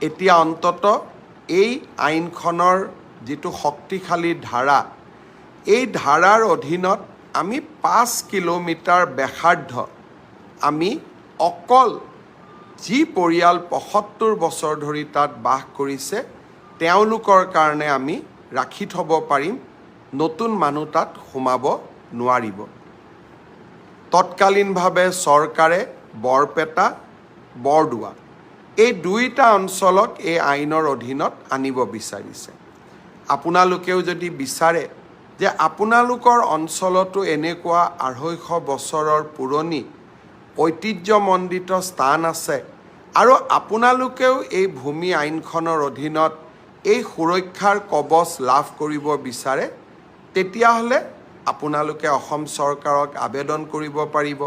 এতিয়া অন্তত এই আইনখনৰ যিটো শক্তিশালী ধাৰা, এই ধাৰাৰ অধীনত আমি 5 কিলোমিটাৰ ব্যাসাৰ্ধ আমি অকল যি পৰিয়াল ৭৫ বছৰ ধৰি তাত বাস কৰিছে তেওঁলোকৰ কাৰণে আমি ৰাখি থ'ব পাৰিম। নতুন মানুহ তাত সোমাব নোৱাৰিব। তৎকালীনভাৱে চৰকাৰে বৰপেটা, বৰদোৱা এই দুইটা অঞ্চলক এই আইনৰ অধীনত আনিব বিচাৰিছে। আপোনালোকেও যদি বিচাৰে যে আপোনালোকৰ অঞ্চলতো এনেকুৱা ২৫০ বছৰৰ পুৰণি ঐতিহ্যমণ্ডিত স্থান আছে আৰু আপোনালোকেও এই ভূমি আইনখনৰ অধীনত এই সুৰক্ষাৰ কবচ লাভ কৰিব বিচাৰে, তেতিয়াহ'লে আপোনালোকে অসম চৰকাৰক আবেদন কৰিব পাৰিব,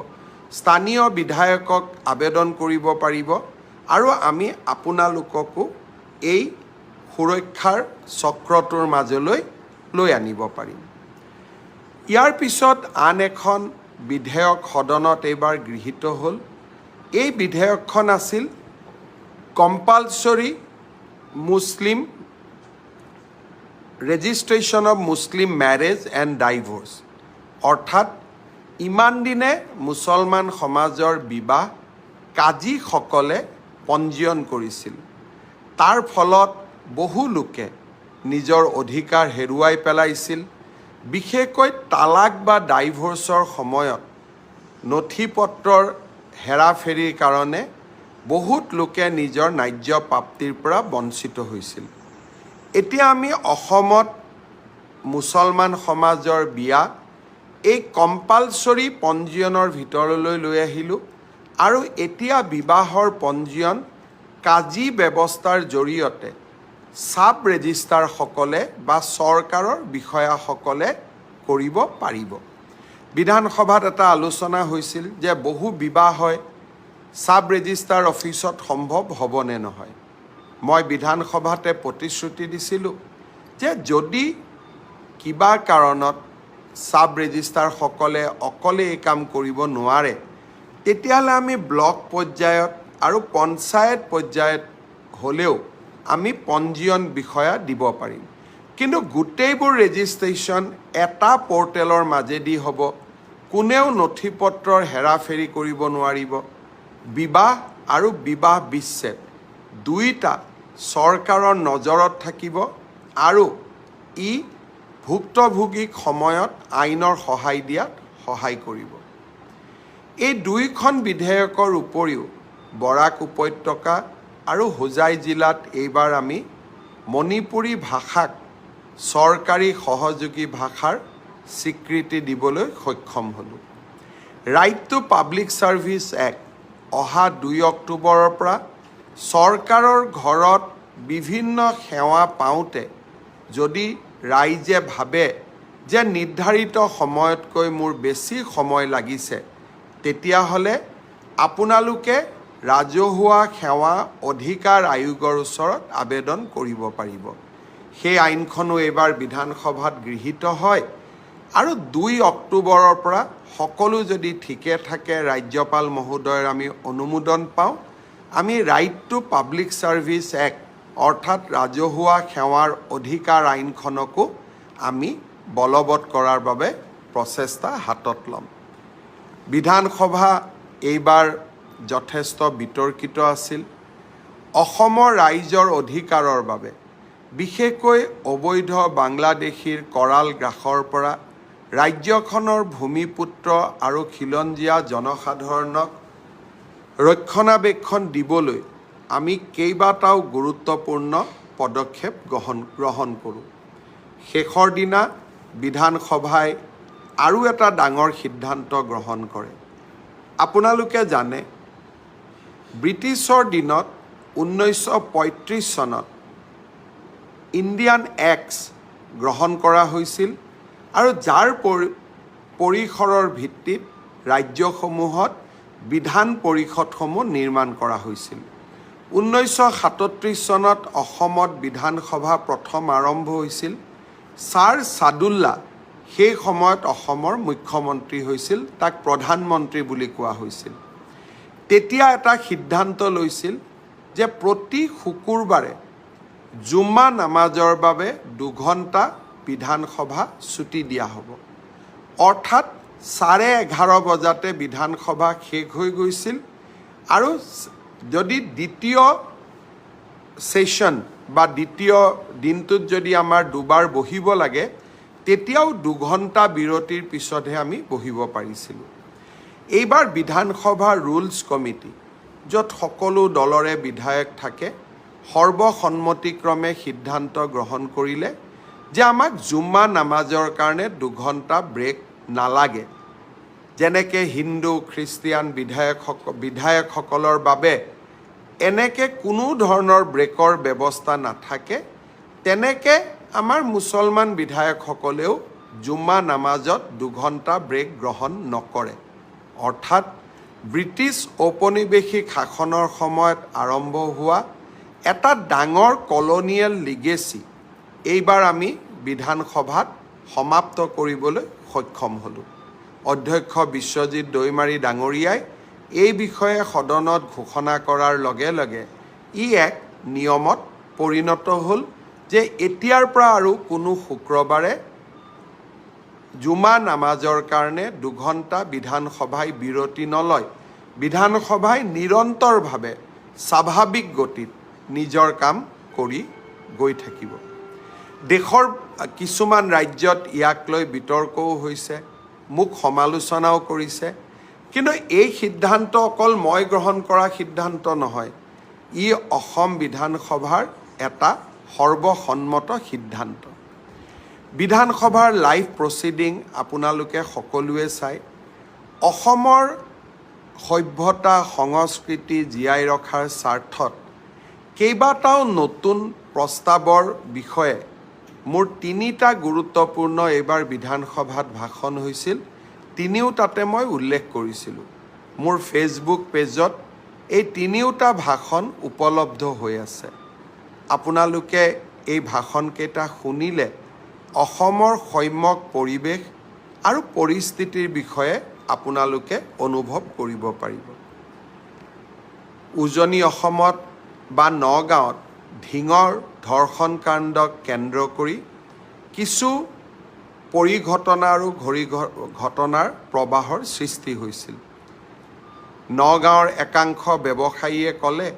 স্থানীয় বিধায়কক আবেদন কৰিব পাৰিব আৰু আমি আপোনালোককো এই সুৰক্ষাৰ চক্ৰটোৰ মাজলৈ লৈ আনিব পাৰিম। ইয়াৰ পিছত আন এখন বিধেয়ক সদনত এইবাৰ গৃহীত হ'ল। এই বিধেয়কখন আছিল compulsory Muslim registration of Muslim marriage and divorce, অৰ্থাৎ ইমান দিনে মুছলমান সমাজৰ বিবাহ কাজীসকলে পঞ্জীয়ন কৰিছিল। তাৰ ফলত বহু লোকে নিজৰ অধিকাৰ হেৰুৱাই পেলাইছিল। বিশেষকৈ তালাক বা ডাইভৰ্চৰ সময়ত নথি পত্ৰৰ হেৰাফেৰিৰ কাৰণে বহুত লোকে নিজৰ ন্যায্য প্ৰাপ্তিৰ পৰা বঞ্চিত হৈছিল। এতিয়া আমি অসমত মুছলমান সমাজৰ বিয়া এই কম্পালচৰি পঞ্জীয়নৰ ভিতৰলৈ লৈ আহিলোঁ আৰু এতিয়া বিবাহৰ পঞ্জীয়ন কাজী ব্যৱস্থাৰ জৰিয়তে ছাব ৰেজিষ্ট্ৰাৰসকলে বা চৰকাৰৰ বিষয়াসকলে কৰিব পাৰিব। বিধানসভাত এটা আলোচনা হৈছিল যে বহু বিবাহ হয়, ছাব ৰেজিষ্ট্ৰাৰ অফিচত সম্ভৱ হ'বনে নহয়। মই বিধানসভাতে প্ৰতিশ্ৰুতি দিছিলোঁ যে যদি কিবা কাৰণত ছাব ৰেজিষ্ট্ৰাৰসকলে অকলে এই কাম কৰিব নোৱাৰে, তেতিয়াহ'লে আমি ব্লক পৰ্যায়ত আৰু পঞ্চায়ত পৰ্যায়ত হ'লেও আমি পঞ্জীয়ন বিষয়া দিব পাৰিম। কিন্তু গোটেইবোৰ ৰেজিষ্ট্ৰেশ্যন এটা পৰ্টেলৰ মাজেদি হ'ব, কোনেও নথি পত্ৰৰ হেৰাফেৰি কৰিব নোৱাৰিব। বিবাহ আৰু বিবাহ বিচ্ছেদ দুইটা চৰকাৰৰ নজৰত থাকিব আৰু ই ভুক্তভোগীক সময়ত আইনৰ সহায় দিয়াত সহায় কৰিব। এই দুইখন বিধেয়কৰ উপৰিও বৰাক উপত্যকা আৰু হোজাই জিলাত এইবাৰ আমি মণিপুৰী ভাষাক চৰকাৰী সহযোগী ভাষাৰ স্বীকৃতি দিবলৈ সক্ষম হ'লোঁ। Right to public service act অহা ২ অক্টোবৰৰ পৰা চৰকাৰৰ ঘৰত বিভিন্ন সেৱা পাওঁতে যদি ৰাইজে ভাবে যে নিৰ্ধাৰিত সময়তকৈ মোৰ বেছি সময় লাগিছে, তেতিয়াহ'লে আপোনালোকে ৰাজহুৱা সেৱা অধিকাৰ আয়োগৰ ওচৰত আবেদন কৰিব পাৰিব। সেই আইনখনো এইবাৰ বিধানসভাত গৃহীত হয় আৰু ২ অক্টোবৰৰ পৰা সকলো যদি ঠিকে থাকে, ৰাজ্যপাল মহোদয়ৰ আমি অনুমোদন পাওঁ, আমি right to public service act অৰ্থাৎ ৰাজহুৱা সেৱাৰ অধিকাৰ আইনখনকো আমি বলবৎ কৰাৰ বাবে প্ৰচেষ্টা হাতত ল'ম। বিধানসভা এইবাৰ যথেষ্ট বিতৰ্কিত আছিল। অসমৰ ৰাইজৰ অধিকাৰৰ বাবে বিশেষকৈ অবৈধ বাংলাদেশীৰ কৰাল গ্ৰাসৰ পৰা ৰাজ্যখনৰ ভূমিপুত্ৰ আৰু খিলঞ্জীয়া জনসাধাৰণক ৰক্ষণাবেক্ষণ দিবলৈ আমি কেইবাটাও গুৰুত্বপূৰ্ণ পদক্ষেপ গ্ৰহণ কৰোঁ। শেষৰ দিনা বিধানসভাই আৰু এটা ডাঙৰ সিদ্ধান্ত গ্ৰহণ কৰে। আপোনালোকে জানে ব্ৰিটিছৰ দিনত 1935 চনত ইণ্ডিয়ান এক্টছ গ্ৰহণ কৰা হৈছিল আৰু যাৰ পৰিসৰৰ ভিত্তিত ৰাজ্যসমূহত বিধান পৰিষদসমূহ নিৰ্মাণ কৰা হৈছিল। 1937 চনত অসমত বিধানসভা প্ৰথম আৰম্ভ হৈছিল। ছাৰ ছাদুল্লা সেই সময়ত অসমৰ মুখ্যমন্ত্ৰী হৈছিল, তাক প্ৰধানমন্ত্ৰী বুলি কোৱা হৈছিল। তেতিয়া এটা সিদ্ধান্ত লৈছিল যে প্ৰতি শুকুৰবাৰে জুম্মা নামাজৰ বাবে 2 ঘণ্টা বিধানসভা ছুটি দিয়া হ'ব। অৰ্থাৎ 11:30 বজাতে বিধানসভা শেষ হৈ গৈছিল আৰু যদি দ্বিতীয় সেশন বা দ্বিতীয় দিনটোত যদি আমাৰ দুবাৰ বহিব লাগে তেতিয়াও 2 ঘণ্টা বিৰতিৰ পিছতহে আমি বহিব পাৰিছিলোঁ। এইবাৰ বিধানসভা ৰুলছ কমিটি, য'ত সকলো দলৰে বিধায়ক থাকে, সৰ্বসন্মতিক্ৰমে সিদ্ধান্ত গ্ৰহণ কৰিলে যে আমাক জুম্মা নামাজৰ কাৰণে 2 ঘণ্টা ব্ৰেক নালাগে। যেনেকৈ হিন্দু খ্ৰীষ্টিয়ান বিধায়কসকলৰ বাবে এনেকৈ কোনো ধৰণৰ ব্ৰেকৰ ব্যৱস্থা নাথাকে, তেনেকৈ আমাৰ মুছলমান বিধায়কসকলেও জুম্মা নামাজত 2 ঘণ্টা ব্ৰেক গ্ৰহণ নকৰে। অৰ্থাৎ ব্ৰিটিছ ঔপনিৱেশিক শাসনৰ সময়ত আৰম্ভ হোৱা এটা ডাঙৰ কলনিয়েল লিগেচি এইবাৰ আমি বিধানসভাত সমাপ্ত কৰিবলৈ সক্ষম হ'লোঁ। অধ্যক্ষ বিশ্বজিৎ দৈমাৰী ডাঙৰীয়াই এই বিষয়ে সদনত ঘোষণা কৰাৰ লগে লগে ই এক নিয়মত পৰিণত হ'ল যে এতিয়াৰ পৰা আৰু কোনো শুক্ৰবাৰে জুমা নামাজৰ কাৰণে 2 ঘণ্টা বিধানসভাই বিৰতি নলয়। বিধানসভাই নিৰন্তৰভাৱে স্বাভাৱিক গতিত নিজৰ কাম কৰি গৈ থাকিব। দেশৰ কিছুমান ৰাজ্যত ইয়াক লৈ বিতৰ্কও হৈছে, মোক সমালোচনাও কৰিছে। কিন্তু এই সিদ্ধান্ত অকল মই গ্ৰহণ কৰা সিদ্ধান্ত নহয়, ই অসম বিধানসভাৰ এটা সৰ্বসন্মত সিদ্ধান্ত। বিধানসভাৰ লাইভ প্ৰচিডিং আপোনালোকে সকলোৱে চাই। অসমৰ সভ্যতা সংস্কৃতি জীয়াই ৰখাৰ স্বাৰ্থত কেইবাটাও নতুন প্ৰস্তাৱৰ বিষয়ে মোৰ 3টা গুৰুত্বপূৰ্ণ এইবাৰ বিধানসভাত ভাষণ হৈছিল, 3ও তাতে মই উল্লেখ কৰিছিলোঁ। মোৰ ফেচবুক পেজত এই 3টা ভাষণ উপলব্ধ হৈ আছে। আপোনালোকে এই ভাষণকেইটা শুনিলে অসমৰ সম্যক পৰিৱেশ আৰু পৰিস্থিতিৰ বিষয়ে আপোনালোকে অনুভৱ কৰিব পাৰিব। উজনি অসমত বা নগাঁৱত ঢিঙৰ ধৰ্ষণ কাণ্ডক কেন্দ্ৰ কৰি কিছু পৰিঘটনা আৰু ঘটনাৰ প্ৰবাহৰ সৃষ্টি হৈছিল। নগাঁৱৰ একাংশ ব্যৱসায়ীয়ে ক'লে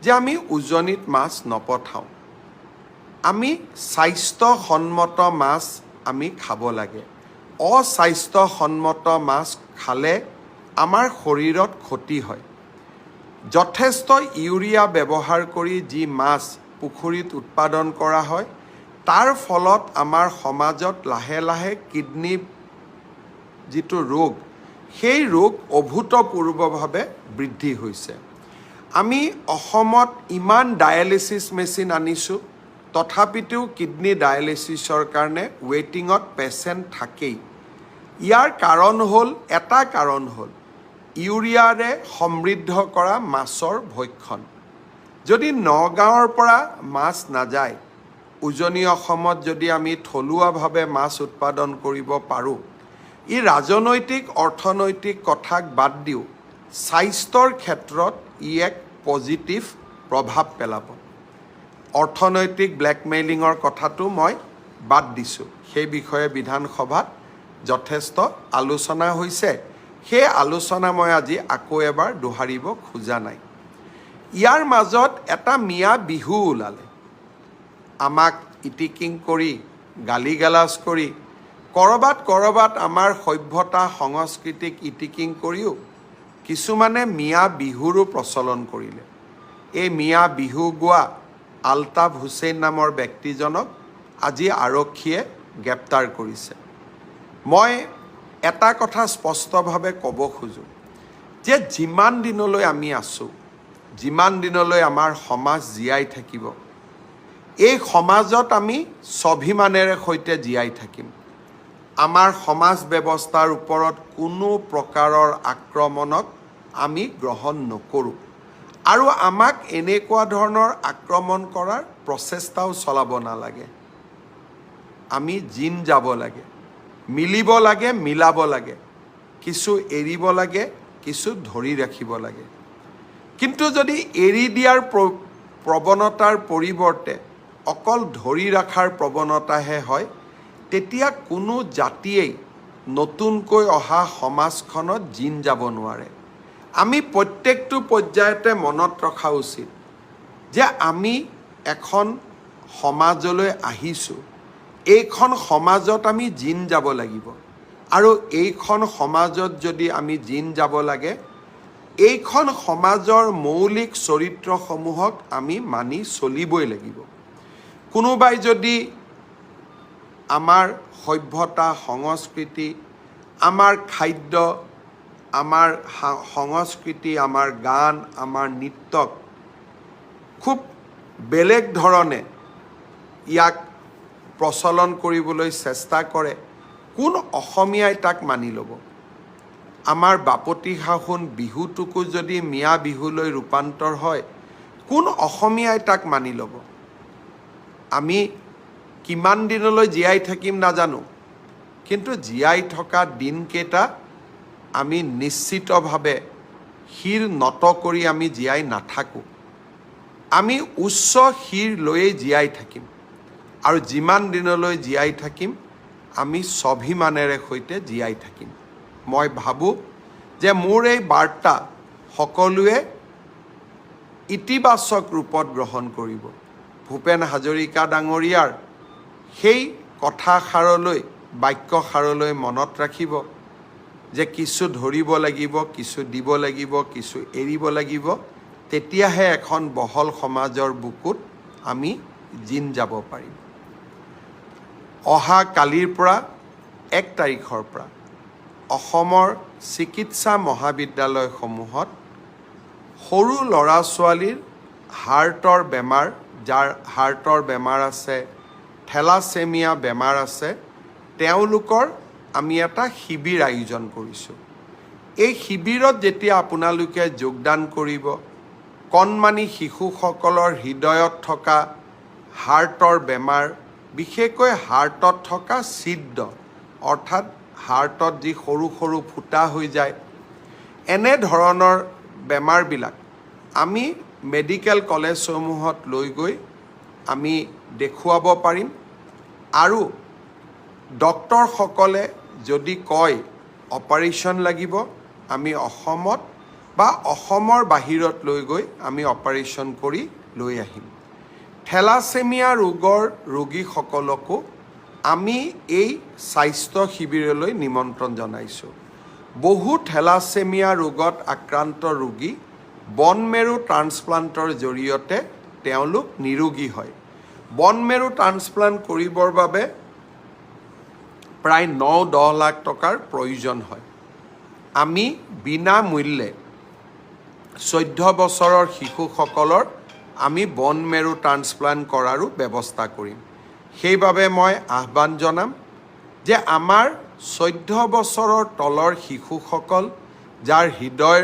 যে আমি উজনিত মাছ নপঠাওঁ, আমি স্বাস্থ্যসন্মত মাছ আমি খাব লাগে। অস্বাস্থ্যসন্মত মাছ খালে আমাৰ শৰীৰত ক্ষতি হয়। যথেষ্ট ইউৰিয়া ব্যৱহাৰ কৰি যি মাছ পুখুৰীত উৎপাদন কৰা হয়, তাৰ ফলত আমাৰ সমাজত লাহে লাহে কিডনী যিটো ৰোগ, সেই ৰোগ অভূতপূৰ্বভাৱে বৃদ্ধি হৈছে। আমি অসমত ইমান ডায়েলিচিছ মেচিন আনিছোঁ, তথাপিতো কিডনী ডায়েলিচিছৰ কাৰণে ৱেইটিঙত পেচেণ্ট থাকেই। ইয়াৰ এটা কাৰণ হ'ল ইউৰিয়াৰে সমৃদ্ধ কৰা মাছৰ ভক্ষণ। যদি নগাঁৱৰ পৰা মাছ নাযায়, উজনি অসমত যদি আমি থলুৱাভাৱে মাছ উৎপাদন কৰিব পাৰোঁ, ই ৰাজনৈতিক অৰ্থনৈতিক কথাক বাদ দিও স্বাস্থ্যৰ ক্ষেত্ৰত ই এক পজিটিভ প্ৰভাৱ পেলাব। অৰ্থনৈতিক ব্লেকমেইলিঙৰ কথাটো মই বাদ দিছোঁ, সেই বিষয়ে বিধানসভাত যথেষ্ট আলোচনা হৈছে। সেই আলোচনা মই আজি আকৌ এবাৰ দোহাৰিব খোজা নাই। ইয়াৰ মাজত এটা মিয়া বিহু ওলালে। আমাক ইটিকিং কৰি, গালি গালাজ কৰি, কৰবাত আমাৰ সভ্যতা সংস্কৃতিক ইটিকিং কৰিও কিছুমানে মিয়া বিহুৰো প্ৰচলন কৰিলে। এই মিয়া বিহু গোৱা আলতাফ হুছেইন নামৰ ব্যক্তিজনক আজি আৰক্ষীয়ে গ্ৰেপ্তাৰ কৰিছে। মই এটা কথা স্পষ্টভাৱে ক'ব খোজোঁ যে যিমান দিনলৈ আমি আছোঁ, যিমান দিনলৈ আমাৰ সমাজ জীয়াই থাকিব, এই সমাজত আমি স্বাভিমানেৰে সৈতে জীয়াই থাকিম। আমাৰ সমাজ ব্যৱস্থাৰ ওপৰত কোনো প্ৰকাৰৰ আক্ৰমণক আমি গ্ৰহণ নকৰোঁ আৰু আমাক এনেকুৱা ধৰণৰ আক্ৰমণ কৰাৰ প্ৰচেষ্টাও চলাব নালাগে। আমি জিন যাব লাগে, মিলিব লাগে, মিলাব লাগে, কিছু এৰিব লাগে, কিছু ধৰি ৰাখিব লাগে। কিন্তু যদি এৰি দিয়াৰ প্ৰৱণতাৰ পৰিৱৰ্তে অকল ধৰি ৰখাৰ প্ৰৱণতাহে হয়, তেতিয়া কোনো জাতিয়েই নতুনকৈ অহা সমাজখনত জিন যাব নোৱাৰে। আমি প্ৰত্যেকটো পৰ্যায়তে মনত ৰখা উচিত যে আমি এখন সমাজলৈ আহিছোঁ, এইখন সমাজত আমি জিন যাব লাগিব। আৰু এইখন সমাজত যদি আমি জিন যাব লাগে, এইখন সমাজৰ মৌলিক চৰিত্ৰসমূহক আমি মানি চলিবই লাগিব। কোনোবাই যদি আমাৰ সভ্যতা, সংস্কৃতি, আমাৰ খাদ্য, আমাৰ সংস্কৃতি, আমাৰ গান, আমাৰ নৃত্যক খুব বেলেগ ধৰণে ইয়াক প্ৰচলন কৰিবলৈ চেষ্টা কৰে, কোন অসমীয়াই তাক মানি ল'ব? আমাৰ বাপতি সাহোন বিহুটোকো যদি মিয়া বিহুলৈ ৰূপান্তৰ হয়, কোন অসমীয়াই তাক মানি ল'ব? আমি কিমান দিনলৈ জীয়াই থাকিম নাজানো, কিন্তু জীয়াই থকা দিনকেইটা আমি নিশ্চিতভাৱে শিৰ নত কৰি আমি জীয়াই নাথাকোঁ। আমি উচ্চ শিৰ লৈয়ে জীয়াই থাকিম, আৰু যিমান দিনলৈ জীয়াই থাকিম আমি স্বাভিমানেৰে সৈতে জীয়াই থাকিম। মই ভাবোঁ যে মোৰ এই বাৰ্তা সকলোৱে ইতিবাচক ৰূপত গ্ৰহণ কৰিব। ভূপেন হাজৰিকা ডাঙৰীয়াৰ সেই কথাষাৰলৈ, বাক্যষাৰলৈ মনত ৰাখিব যে কিছু ধৰিব লাগিব, কিছু দিব লাগিব, কিছু এৰিব লাগিব, তেতিয়াহে এখন বহল সমাজৰ বুকুত আমি জিন যাব পাৰিম। অহা কালিৰ পৰা 1 তাৰিখৰ পৰা অসমৰ চিকিৎসা মহাবিদ্যালয়সমূহত সৰু ল'ৰা ছোৱালীৰ হাৰ্টৰ বেমাৰ, যাৰ হাৰ্টৰ বেমাৰ আছে, থেলাছেমিয়া বেমাৰ আছে, তেওঁলোকৰ আমি এটা শিবিৰ আয়োজন কৰিছোঁ। এই শিবিৰত যেতিয়া আপোনালোকে যোগদান কৰিব, কণমানি শিশুসকলৰ হৃদয়ত থকা হাৰ্টৰ বেমাৰ, বিশেষকৈ হাৰ্টত থকা ছিদ্ৰ, অৰ্থাৎ হাৰ্টত যি সৰু সৰু ফুটা হৈ যায়, এনে ধৰণৰ বেমাৰবিলাক আমি মেডিকেল কলেজসমূহত লৈ গৈ আমি দেখুৱাব পাৰিম। আৰু ডক্টৰসকলে যদি কয় অপাৰেশ্যন লাগিব, আমি অসমত বা অসমৰ বাহিৰত লৈ গৈ আমি অপাৰেশ্যন কৰি লৈ আহিম। থেলাছেমিয়া ৰোগৰ ৰোগীসকলকো আমি এই স্বাস্থ্য শিবিৰলৈ নিমন্ত্ৰণ জনাইছোঁ। বহু থেলাছেমিয়া ৰোগত আক্ৰান্ত ৰোগী বন মেৰু ট্ৰান্সপ্লাণ্টৰ জৰিয়তে তেওঁলোক নিৰোগী হয়। বন মেৰু ট্ৰান্সপ্লাণ্ট কৰিবৰ বাবে প্ৰায় 9-10 লাখ টকাৰ প্ৰয়োজন হয়। আমি বিনামূল্যে 14 বছৰৰ শিশুসকলৰ আমি বন মেৰু ট্ৰান্সপ্লাণ্ট কৰাৰো ব্যৱস্থা কৰিম। সেইবাবে মই আহ্বান জনাম যে আমাৰ 14 বছৰৰ তলৰ শিশুসকল, যাৰ হৃদয়ৰ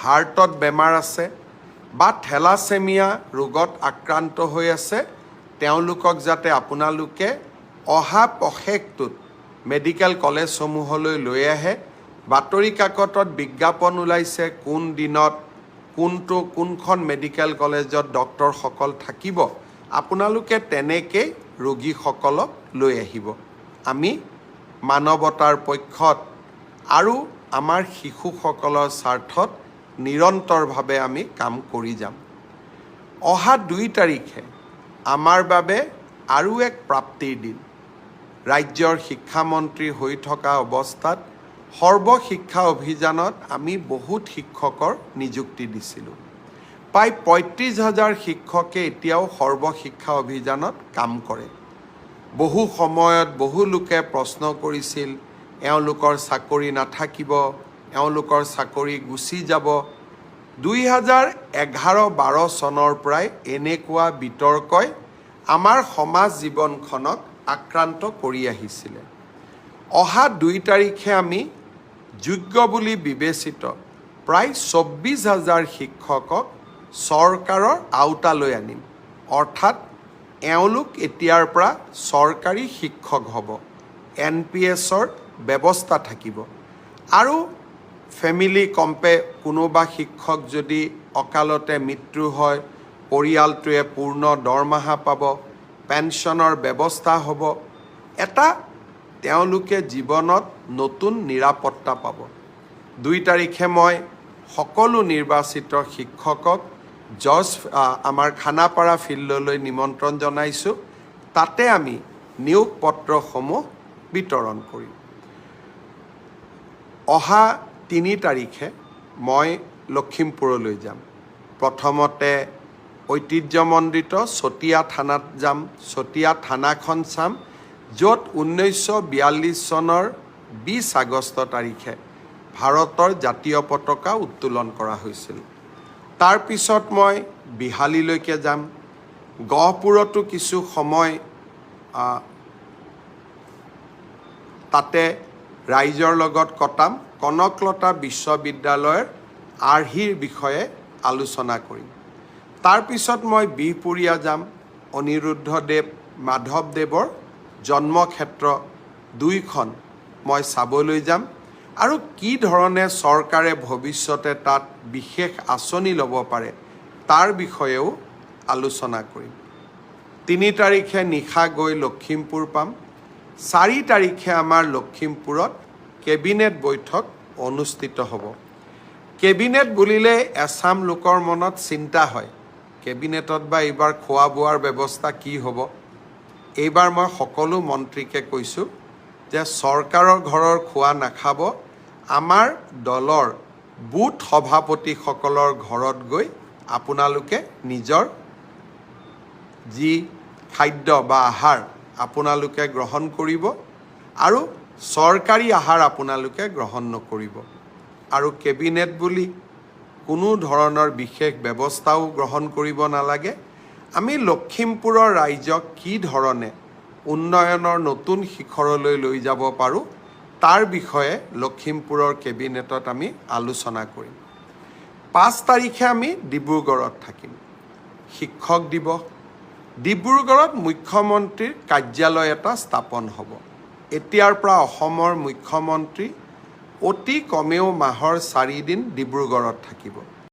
হাৰ্টত বেমাৰ আছে বা থেলাছেমিয়া ৰোগত আক্ৰান্ত হৈ আছে, তেওঁলোকক যাতে আপোনালোকে অহা পষেকটোত মেডিকেল কলেজসমূহলৈ লৈ আহে। বাতৰি কাকতত বিজ্ঞাপন ওলাইছে কোন দিনত কোনখন মেডিকেল কলেজত ডক্টৰসকল থাকিব, আপোনালোকে তেনেকৈ ৰোগীসকলক লৈ আহিব। আমি মানৱতাৰ পক্ষত আৰু আমাৰ শিশুসকলৰ স্বাৰ্থত নিৰন্তৰভাৱে আমি কাম কৰি যাম। অহা 2 তাৰিখে আমাৰ বাবে আৰু এক প্ৰাপ্তিৰ দিন। ৰাজ্যৰ শিক্ষামন্ত্ৰী হৈ থকা অৱস্থাত সৰ্বশিক্ষা অভিযানত আমি বহুত শিক্ষকৰ নিযুক্তি দিছিলোঁ। প্ৰায় 35,000 শিক্ষকে এতিয়াও সৰ্বশিক্ষা অভিযানত কাম কৰে। বহু সময়ত বহু লোকে প্ৰশ্ন কৰিছিল, এওঁলোকৰ চাকৰি নাথাকিব, এওঁলোকৰ চাকৰি গুচি যাব। 2011-12 চনৰ পৰাই এনেকুৱা বিতৰ্কই আমাৰ সমাজ জীৱনখনক আক্ৰান্ত কৰি আহিছিলে। অহা 2 তাৰিখে আমি যোগ্য বুলি বিবেচিত প্ৰায় 24,000 শিক্ষকক চৰকাৰৰ আওতালৈ আনিম। অৰ্থাৎ এওঁলোক এতিয়াৰ পৰা চৰকাৰী শিক্ষক হ'ব। NPSৰ ব্যৱস্থা থাকিব। আৰু ফেমিলি কোনোবা শিক্ষক যদি অকালতে মৃত্যু হয় পৰিয়ালটোৱে পূৰ্ণ দৰমহা পাব, পেঞ্চনৰ ব্যৱস্থা হ'ব, এটা তেওঁলোকে জীৱনত নতুন নিৰাপত্তা পাব। 2 তাৰিখে মই সকলো নিৰ্বাচিত শিক্ষকক আমাৰ খানাপাৰা ফিল্ডলৈ নিমন্ত্ৰণ জনাইছোঁ। তাতে আমি নিয়োগ পত্ৰসমূহ বিতৰণ কৰিম। অহা 3 তাৰিখে মই লখিমপুৰলৈ যাম। প্ৰথমতে ঐতিহ্যমণ্ডিত চতিয়া থানাত যাম। চতিয়া থানাখন চাম, য'ত 1942 চনৰ 20 আগষ্ট তাৰিখে ভাৰতৰ জাতীয় পতাকা উত্তোলন কৰা হৈছিল। তাৰ পিছত মই বিহালীলৈকে যাম। গহপুৰতো কিছু সময় তাতে ৰাইজৰ লগত কটাম। কনকলতা বিশ্ববিদ্যালয়ৰ আৰ্হিৰ বিষয়ে আলোচনা কৰিম। তাৰ পিছত মই বিহপুৰীয়া যাম। অনিৰুদ্ধদেৱ মাধৱদেৱৰ জন্মক্ষেত্ৰ 2খন মই চাবলৈ যাম আৰু কি ধৰণে চৰকাৰে ভৱিষ্যতে তাত বিশেষ আঁচনি ল'ব পাৰে তাৰ বিষয়েও আলোচনা কৰিম। 3 তাৰিখে নিশা গৈ লখিমপুৰ পাম। 4 তাৰিখে আমাৰ লখিমপুৰত কেবিনেট বৈঠক অনুষ্ঠিত হ'ব। কেবিনেট বুলিলে এছাম লোকৰ মনত চিন্তা হয়, কেবিনেটত বা এইবাৰ খোৱা বোৱাৰ ব্যৱস্থা কি হ'ব। এইবাৰ মই সকলো মন্ত্ৰীকে কৈছোঁ যে চৰকাৰৰ ঘৰৰ খোৱা নাখাব, আমাৰ দলৰ বুথ সভাপতিসকলৰ ঘৰত গৈ আপোনালোকে নিজৰ যি খাদ্য বা আহাৰ আপোনালোকে গ্ৰহণ কৰিব আৰু চৰকাৰী আহাৰ আপোনালোকে গ্ৰহণ নকৰিব। আৰু কেবিনেট বুলি কোনো ধৰণৰ বিশেষ ব্যৱস্থাও গ্ৰহণ কৰিব নালাগে। আমি লখিমপুৰৰ ৰাইজক কি ধৰণে উন্নয়নৰ নতুন শিখৰলৈ লৈ যাব পাৰোঁ তাৰ বিষয়ে লখিমপুৰৰ কেবিনেটত আমি আলোচনা কৰিম। 5 তাৰিখে আমি ডিব্ৰুগড়ত থাকিম। শিক্ষক দিৱস। ডিব্ৰুগড়ত মুখ্যমন্ত্ৰীৰ কাৰ্যালয় এটা স্থাপন হ'ব। এতিয়াৰ পৰা অসমৰ মুখ্যমন্ত্ৰী অতি কমেও মাহৰ 4 দিন ডিব্ৰুগড়ত থাকিব।